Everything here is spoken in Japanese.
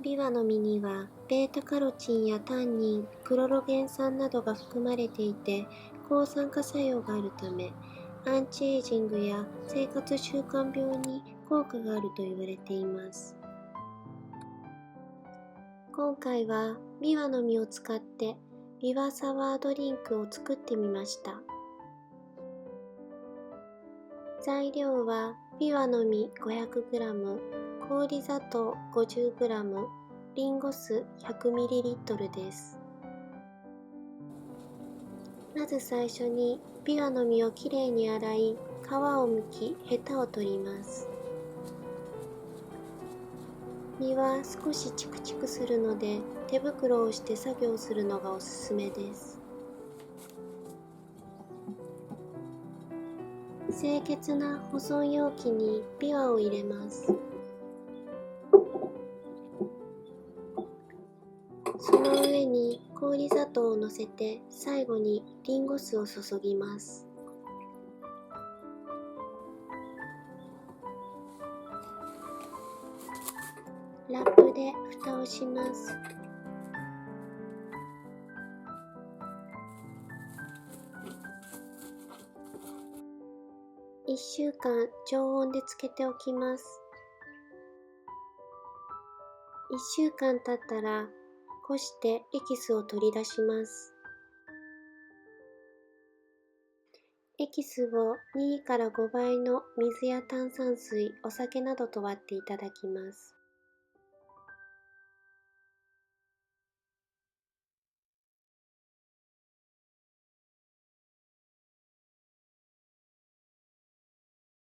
ビワの実にはベータカロチンやタンニン、クロロゲン酸などが含まれていて、抗酸化作用があるため、アンチエイジングや生活習慣病に効果があると言われています。今回はビワの実を使ってビワサワードリンクを作ってみました。材料はビワの実 500g、氷砂糖 50g、リンゴ酢 100ml です。まず最初にビワの実をきれいに洗い、皮を剥き、ヘタを取ります。実は少しチクチクするので、手袋をして作業するのがおすすめです。清潔な保存容器にビワを入れます。その上に氷砂糖をのせて、最後にリンゴ酢を注ぎます。ラップで蓋をします。1週間常温でつけておきます。1週間経ったら、こしてエキスを取り出します。エキスを2から5倍の水や炭酸水、お酒などと割っていただきます。